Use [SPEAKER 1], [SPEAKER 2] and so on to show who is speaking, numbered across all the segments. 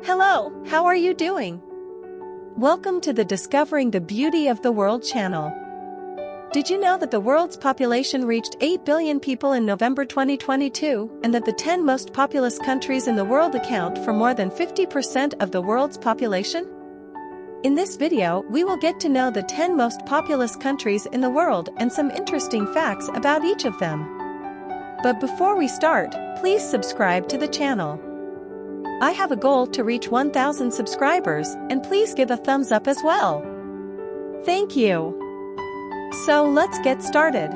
[SPEAKER 1] Hello, how are you doing? Welcome to the Discovering the Beauty of the World channel. Did you know that the world's population reached 8 billion people in November 2022, and that the 10 most populous countries in the world account for more than 50% of the world's population? In this video, we will get to know the 10 most populous countries in the world and some interesting facts about each of them. But before we start, please subscribe to the channel. I have a goal to reach 1,000 subscribers, and please give a thumbs up as well. Thank you. So let's get started.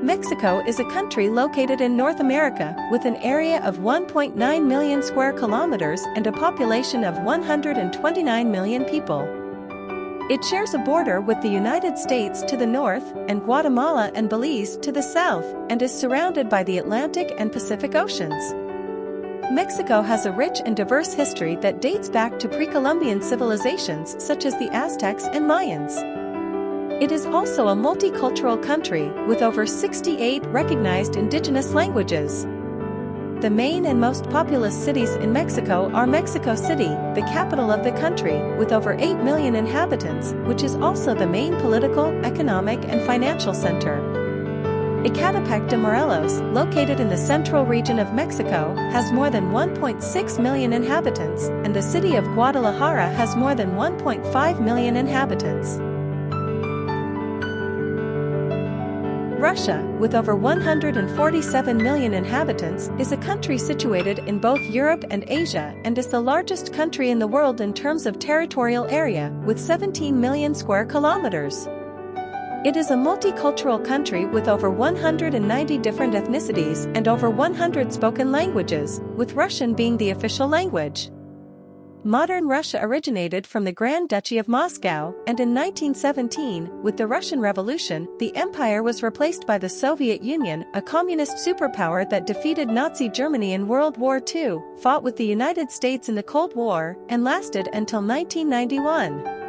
[SPEAKER 1] Mexico is a country located in North America with an area of 1.9 million square kilometers and a population of 129 million people. It shares a border with the United States to the north and Guatemala and Belize to the south, and is surrounded by the Atlantic and Pacific Oceans. Mexico has a rich and diverse history that dates back to pre-Columbian civilizations such as the Aztecs and Mayans. It is also a multicultural country with over 68 recognized indigenous languages. The main and most populous cities in Mexico are Mexico City, the capital of the country, with over 8 million inhabitants, which is also the main political, economic, and financial center. Ecatepec de Morelos, located in the central region of Mexico, has more than 1.6 million inhabitants, and the city of Guadalajara has more than 1.5 million inhabitants. Russia, with over 147 million inhabitants, is a country situated in both Europe and Asia and is the largest country in the world in terms of territorial area, with 17 million square kilometers. It is a multicultural country with over 190 different ethnicities and over 100 spoken languages, with Russian being the official language. Modern Russia originated from the Grand Duchy of Moscow, and in 1917, with the Russian Revolution, the empire was replaced by the Soviet Union, a communist superpower that defeated Nazi Germany in World War II, fought with the United States in the Cold War, and lasted until 1991.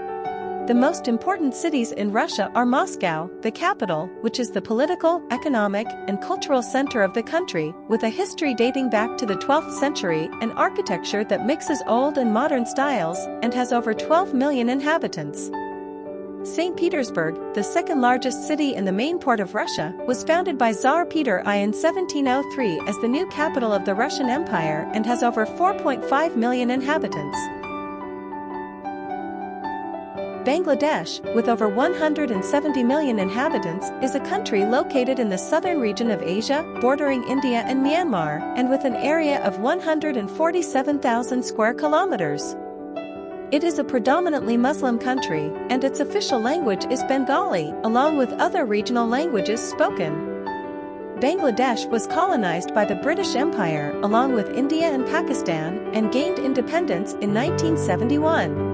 [SPEAKER 1] The most important cities in Russia are Moscow, the capital, which is the political, economic, and cultural center of the country, with a history dating back to the 12th century and architecture that mixes old and modern styles, and has over 12 million inhabitants. St. Petersburg, the second largest city and the main port of Russia, was founded by Tsar Peter I in 1703 as the new capital of the Russian Empire and has over 4.5 million inhabitants. Bangladesh, with over 170 million inhabitants, is a country located in the southern region of Asia, bordering India and Myanmar, and with an area of 147,000 square kilometers. It is a predominantly Muslim country, and its official language is Bengali, along with other regional languages spoken. Bangladesh was colonized by the British Empire along with India and Pakistan, and gained independence in 1971.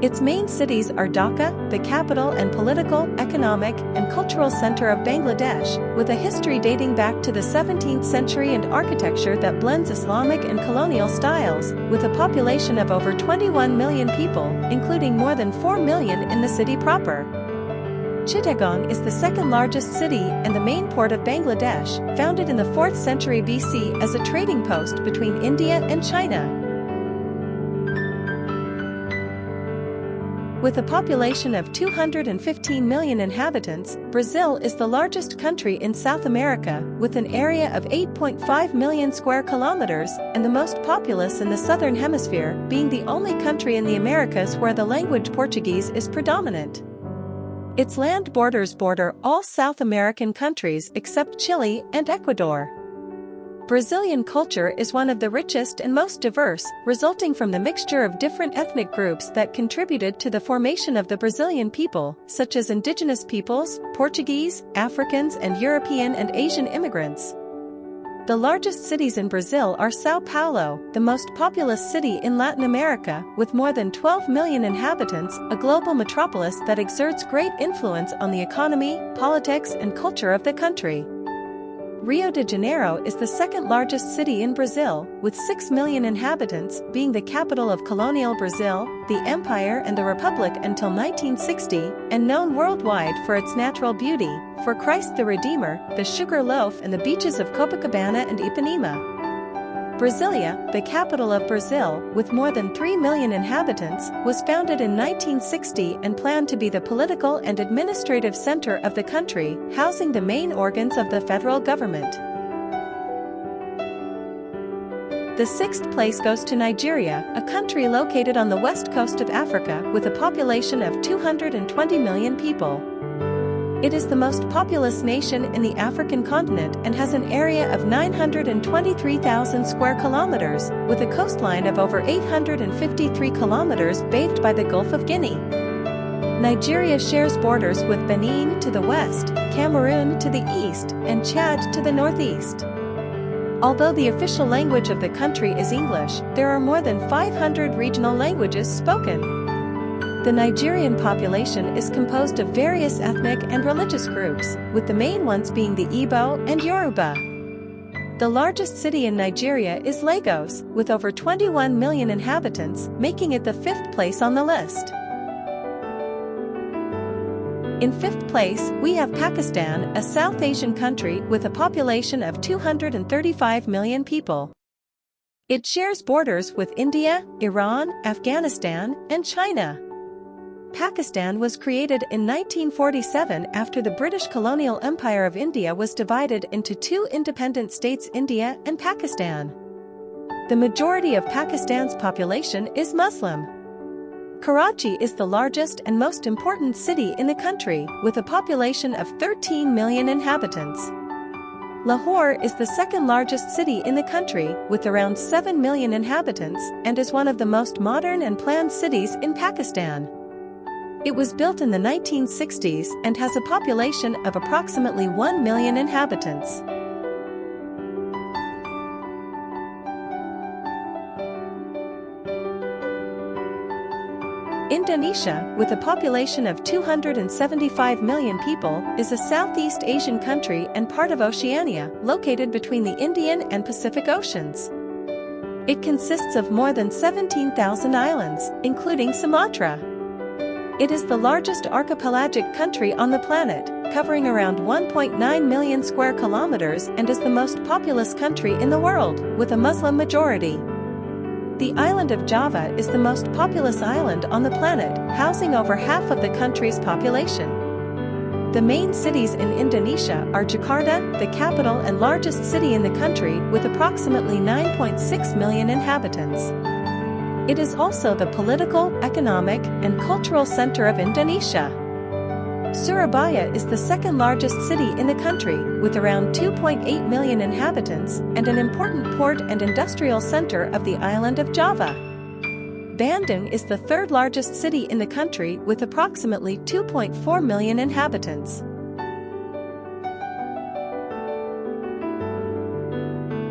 [SPEAKER 1] Its main cities are Dhaka, the capital and political, economic, and cultural center of Bangladesh, with a history dating back to the 17th century and architecture that blends Islamic and colonial styles, with a population of over 21 million people, including more than 4 million in the city proper. Chittagong is the second largest city and the main port of Bangladesh, founded in the 4th century BC as a trading post between India and China. With a population of 215 million inhabitants, Brazil is the largest country in South America, with an area of 8.5 million square kilometers, and the most populous in the southern hemisphere, being the only country in the Americas where the language Portuguese is predominant. Its land borders border all South American countries except Chile and Ecuador. Brazilian culture is one of the richest and most diverse, resulting from the mixture of different ethnic groups that contributed to the formation of the Brazilian people, such as indigenous peoples, Portuguese, Africans, and European and Asian immigrants. The largest cities in Brazil are São Paulo, the most populous city in Latin America, with more than 12 million inhabitants, a global metropolis that exerts great influence on the economy, politics, and culture of the country. Rio de Janeiro is the second largest city in Brazil, with 6 million inhabitants, being the capital of colonial Brazil, the Empire and the Republic until 1960, and known worldwide for its natural beauty, for Christ the Redeemer, the sugar loaf and the beaches of Copacabana and Ipanema. Brasilia, the capital of Brazil, with more than 3 million inhabitants, was founded in 1960 and planned to be the political and administrative center of the country, housing the main organs of the federal government. The sixth place goes to Nigeria, a country located on the west coast of Africa with a population of 220 million people. It is the most populous nation in the African continent and has an area of 923,000 square kilometers, with a coastline of over 853 kilometers bathed by the Gulf of Guinea. Nigeria shares borders with Benin to the west, Cameroon to the east, and Chad to the northeast. Although the official language of the country is English, there are more than 500 regional languages spoken. The Nigerian population is composed of various ethnic and religious groups, with the main ones being the Igbo and Yoruba. The largest city in Nigeria is Lagos, with over 21 million inhabitants, making it the fifth place on the list. In fifth place, we have Pakistan, a South Asian country with a population of 235 million people. It shares borders with India, Iran, Afghanistan, and China. Pakistan was created in 1947 after the British colonial empire of India was divided into two independent states, India and Pakistan. The majority of Pakistan's population is Muslim. Karachi is the largest and most important city in the country, with a population of 13 million inhabitants. Lahore is the second largest city in the country, with around 7 million inhabitants, and is one of the most modern and planned cities in Pakistan. It was built in the 1960s and has a population of approximately 1 million inhabitants. Indonesia, with a population of 275 million people, is a Southeast Asian country and part of Oceania, located between the Indian and Pacific Oceans. It consists of more than 17,000 islands, including Sumatra. It is the largest archipelagic country on the planet, covering around 1.9 million square kilometers, and is the most populous country in the world, with a Muslim majority. The island of Java is the most populous island on the planet, housing over half of the country's population. The main cities in Indonesia are Jakarta, the capital and largest city in the country, with approximately 9.6 million inhabitants. It is also the political, economic, and cultural center of Indonesia. Surabaya is the second largest city in the country, with around 2.8 million inhabitants, and an important port and industrial center of the island of Java. Bandung is the third largest city in the country, with approximately 2.4 million inhabitants.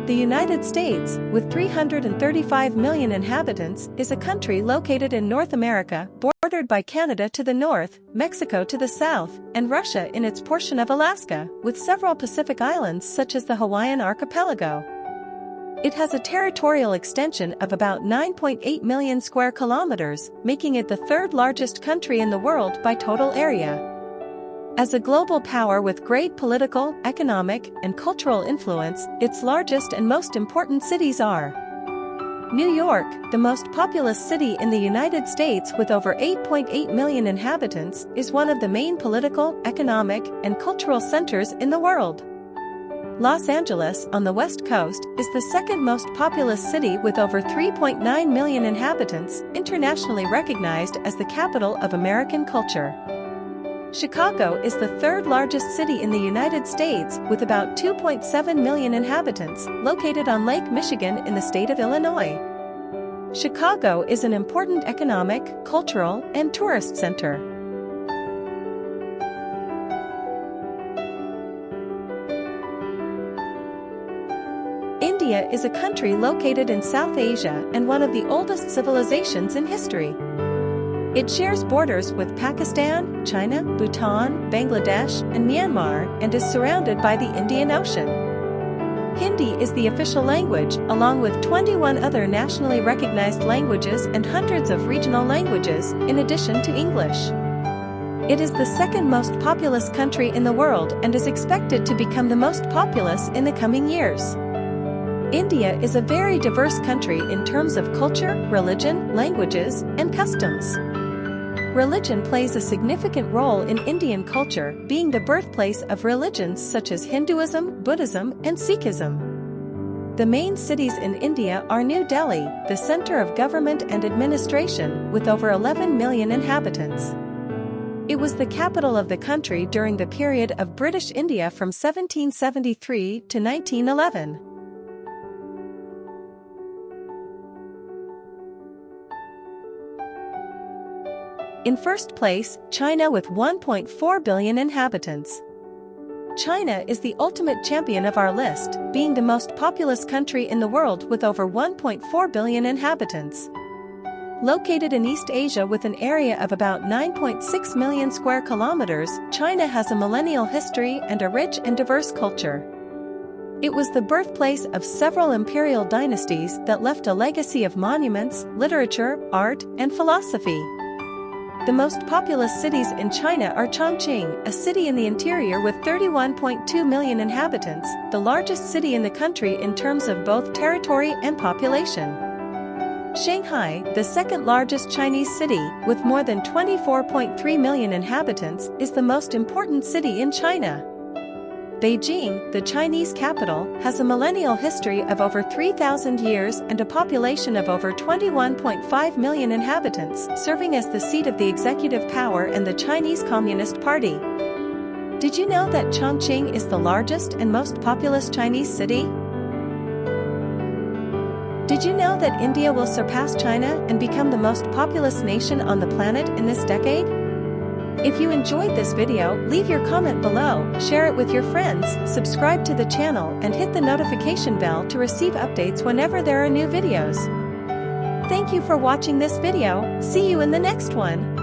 [SPEAKER 1] The United States, with 335 million inhabitants, is a country located in North America, bordered by Canada to the north, Mexico to the south, and Russia in its portion of Alaska, with several Pacific islands such as the Hawaiian archipelago. It has a territorial extension of about 9.8 million square kilometers, making it the third largest country in the world by total area. As a global power with great political, economic, and cultural influence, its largest and most important cities are New York, the most populous city in the United States with over 8.8 million inhabitants, is one of the main political, economic, and cultural centers in the world. Los Angeles, on the West Coast, is the second most populous city with over 3.9 million inhabitants, internationally recognized as the capital of American culture. Chicago is the third largest city in the United States, with about 2.7 million inhabitants, located on Lake Michigan in the state of Illinois. Chicago is an important economic, cultural, and tourist center. India is a country located in South Asia and one of the oldest civilizations in history. It shares borders with Pakistan, China, Bhutan, Bangladesh, and Myanmar, and is surrounded by the Indian Ocean. Hindi is the official language, along with 21 other nationally recognized languages and hundreds of regional languages, in addition to English. It is the second most populous country in the world and is expected to become the most populous in the coming years. India is a very diverse country in terms of culture, religion, languages, and customs. Religion plays a significant role in Indian culture, being the birthplace of religions such as Hinduism, Buddhism, and Sikhism. The main cities in India are New Delhi, the center of government and administration, with over 11 million inhabitants. It was the capital of the country during the period of British India from 1773 to 1911. In first place, China with 1.4 billion inhabitants. China is the ultimate champion of our list, being the most populous country in the world with over 1.4 billion inhabitants. Located in East Asia with an area of about 9.6 million square kilometers, China has a millennial history and a rich and diverse culture. It was the birthplace of several imperial dynasties that left a legacy of monuments, literature, art, and philosophy. The most populous cities in China are Chongqing, a city in the interior with 31.2 million inhabitants, the largest city in the country in terms of both territory and population. Shanghai, the second largest Chinese city, with more than 24.3 million inhabitants, is the most important city in China. Beijing, the Chinese capital, has a millennial history of over 3,000 years and a population of over 21.5 million inhabitants, serving as the seat of the executive power and the Chinese Communist Party. Did you know that Chongqing is the largest and most populous Chinese city? Did you know that India will surpass China and become the most populous nation on the planet in this decade? If you enjoyed this video, leave your comment below, share it with your friends, subscribe to the channel and hit the notification bell to receive updates whenever there are new videos. Thank you for watching this video. See you in the next one.